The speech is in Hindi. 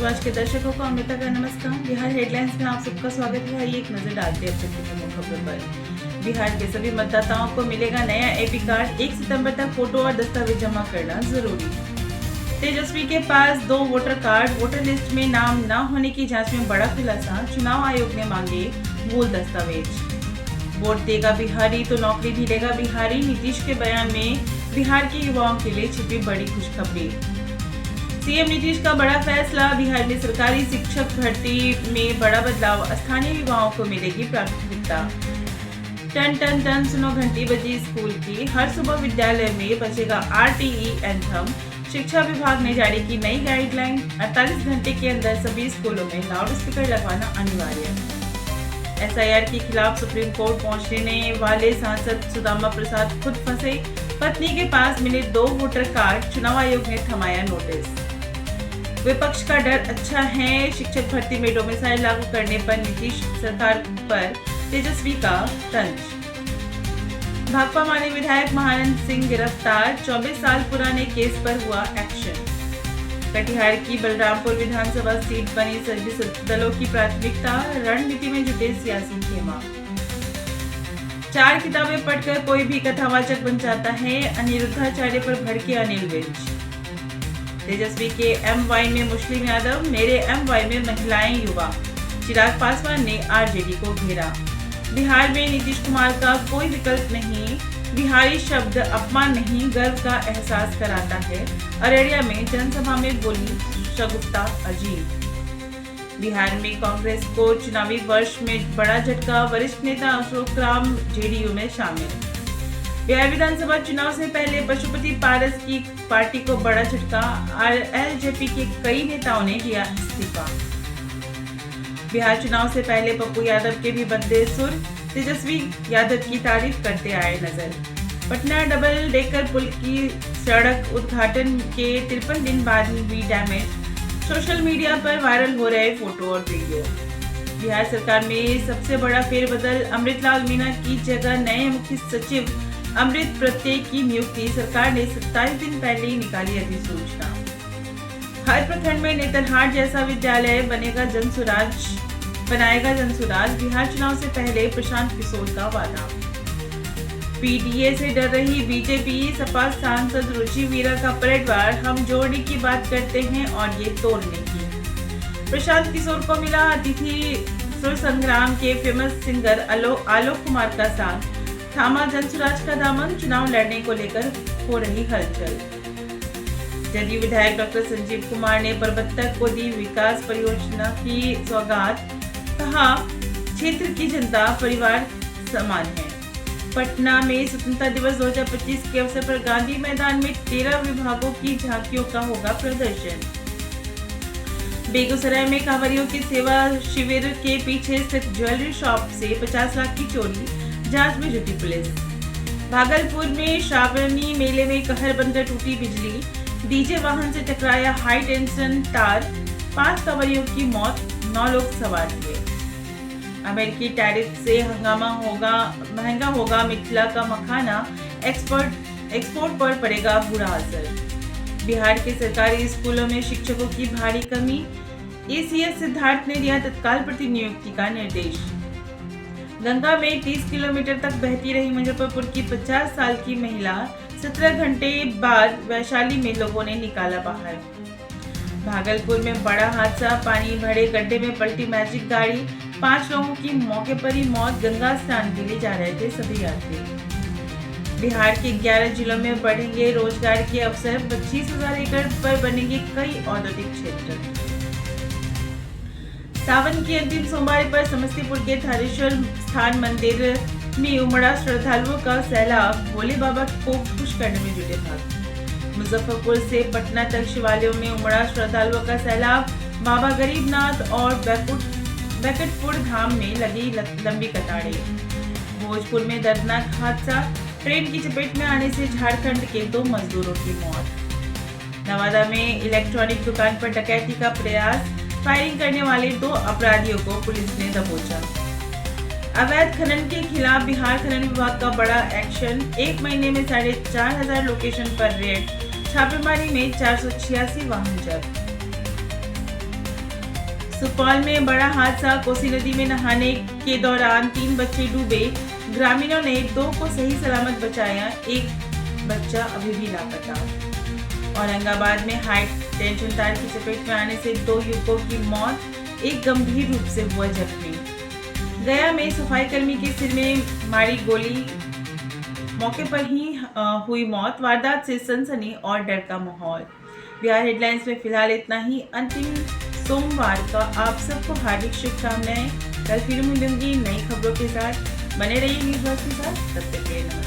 भारद्वाज के दर्शकों को अमृता का नमस्कार। बिहार हेडलाइंस में आप सबका स्वागत है। आइए एक नजर डालते हैं अब तक की प्रमुख खबरों पर। बिहार के सभी मतदाताओं को मिलेगा नया एपी कार्ड। 1 सितंबर तक फोटो और दस्तावेज जमा करना जरूरी। तेजस्वी के पास 2 वोटर कार्ड। वोटर लिस्ट में नाम न होने की जांच में बड़ा खुलासा। चुनाव आयोग ने मांगे मूल दस्तावेज। वोट देगा बिहारी तो नौकरी भी लेगा बिहारी। नीतीश के बयान में बिहार के युवाओं के लिए छिपी बड़ी खुशखबरी। सीएम नीतीश का बड़ा फैसला। बिहार में सरकारी शिक्षक भर्ती में बड़ा बदलाव। स्थानीय युवाओं को मिलेगी प्राथमिकता। टन टन टन सुनो घंटी बजी स्कूल की। हर सुबह विद्यालय में बजेगा आरटीई एंथम। शिक्षा विभाग ने जारी की नई गाइडलाइन। 48 घंटे के अंदर सभी स्कूलों में लाउड स्पीकर लगवाना अनिवार्य। एसआईआर के खिलाफ सुप्रीम कोर्ट पहुंचने वाले सांसद सुदामा प्रसाद खुद फंसे। पत्नी के पास मिले 2 वोटर कार्ड। चुनाव आयोग ने थमाया नोटिस। विपक्ष का डर अच्छा है। शिक्षक भर्ती में डोमिसाइल लागू करने पर नीतीश सरकार पर तेजस्वी का तंज। भाकपा माले विधायक महानंद सिंह गिरफ्तार। 24 साल पुराने केस पर हुआ एक्शन। कटिहार की बलरामपुर विधानसभा सीट बनी सभी दलों की प्राथमिकता। रणनीति में जुटे सियासी खेमा। 4 किताबें पढ़कर कोई भी कथावाचक बन जाता है। अनिरुद्धाचार्य पर भड़के अनिल विज। तेजस्वी के एमवाई में मुस्लिम यादव। मेरे एमवाई में महिलाएं युवा। चिराग पासवान ने आरजेडी को घेरा। बिहार में नीतीश कुमार का कोई विकल्प नहीं। बिहारी शब्द अपमान नहीं गर्व का एहसास कराता है। अररिया में जनसभा में बोली शगुफ्ता अजीब। बिहार में कांग्रेस को चुनावी वर्ष में बड़ा झटका। वरिष्ठ नेता अशोक राम जेडीयू में शामिल। बिहार विधानसभा चुनाव से पहले पशुपति पारस की पार्टी को बड़ा झटका। एलजेपी के कई नेताओं ने दिया इस्तीफा। बिहार चुनाव से पहले पप्पू यादव के भी बदले सुर। तेजस्वी यादव की तारीफ करते आए नजर। पटना डबल डेकर पुल की सड़क उद्घाटन के 53 दिन बाद हुई डैमेज। सोशल मीडिया पर वायरल हो रहे फोटो और वीडियो। बिहार सरकार में सबसे बड़ा फेरबदल। अमृतलाल मीणा की जगह नए मुख्य सचिव अमृत प्रत्यय की नियुक्ति। सरकार ने 27 दिन पहले ही निकाली अधिसूचना। हर प्रखंड में नेतरहाट जैसा विद्यालय बनाएगा जनसुराज। बिहार चुनाव से पहले प्रशांत किशोर का वादा। पीडीए से डर रही बीजेपी। सपा सांसद रुचि वीरा का पलटवार। हम जोड़ने की बात करते हैं और ये तोड़ने की। प्रशांत किशोर को मिला अतिथि सुर संग्राम के फेमस सिंगर आलोक कुमार का साथ। थामा जनसुराज का दामन। चुनाव लड़ने को लेकर हो रही हलचल। जदयू विधायक डॉक्टर संजीव कुमार ने परबत्तक को दी विकास परियोजना की सौगात। कहा क्षेत्र की जनता परिवार समान है। पटना में स्वतंत्रता दिवस 2025 के अवसर पर गांधी मैदान में 13 विभागों की झांकियों का होगा प्रदर्शन। बेगूसराय में कांवरियों की सेवा शिविर के पीछे स्थित ज्वेलरी शॉप से 50 लाख की चोरी। जांच में जुटी पुलिस। भागलपुर में श्रावणी मेले में कहर बनकर टूटी बिजली। डीजे वाहन से टकराया हाई टेंशन तार। 5 कांवरियों की मौत। 9 लोग सवार हुए। अमेरिकी टैरिफ से महंगा होगा मिथिला का मखाना। एक्सपोर्ट पर पड़ेगा बुरा असर। बिहार के सरकारी स्कूलों में शिक्षकों की भारी कमी। एसीएस सिद्धार्थ ने दिया तत्काल प्रतिनियुक्ति का निर्देश। गंगा में 30 किलोमीटर तक बहती रही मुजफ्फरपुर की 50 साल की महिला। 17 घंटे बाद वैशाली में लोगों ने निकाला बाहर। भागलपुर में बड़ा हादसा। पानी भरे गड्ढे में पलटी मैजिक गाड़ी। 5 लोगों की मौके पर ही मौत। गंगा स्नान के लिए जा रहे थे सभी यात्री। बिहार के 11 जिलों में बढ़ेंगे रोजगार के अवसर। 25,000 एकड़ पर बनेंगे कई औद्योगिक क्षेत्र। सावन की अंतिम सोमवार पर समस्तीपुर के थानेश्वर स्थान मंदिर में उमड़ा श्रद्धालुओं का सैलाब। भोले बाबा को खुश करने में जुटे भक्त। मुजफ्फरपुर से पटना तक शिवालयों में उमड़ा श्रद्धालुओं का सैलाब। बाबा गरीबनाथ और बैकुंठपुर धाम में लगी लंबी कतारें। भोजपुर में दर्दनाक हादसा। ट्रेन की चपेट में आने से झारखंड के 2 मजदूरों की मौत। नवादा में इलेक्ट्रॉनिक दुकान पर डकैती का प्रयास। फायरिंग करने वाले 2 अपराधियों को पुलिस ने दबोचा। अवैध खनन के खिलाफ बिहार खनन विभाग का बड़ा एक्शन। 1 महीने में 4,500 लोकेशन पर रेड। छापेमारी में 486 वाहन जब्त। सुपौल में बड़ा हादसा। कोसी नदी में नहाने के दौरान 3 बच्चे डूबे। ग्रामीणों ने 2 को सही सलामत बचाया, एक बच्चा अभी भी लापता। औरंगाबाद में हाई टेंशन तार की चपेट में आने से 2 युवकों की मौत, एक गंभीर रूप से हुआ जख्मी। गया में सफाई कर्मी के सिर में मारी गोली, मौके पर ही हुई मौत। वारदात से सनसनी और डर का माहौल। बिहार हेडलाइंस में फिलहाल इतना ही। अंतिम सोमवार का आप सबको हार्दिक शुभकामनाएं। कल फिर मिलूंगी नई खबरों के साथ। बने रहिए न्यूज़ बॉक्स के साथ। तब तक के लिए नमस्कार।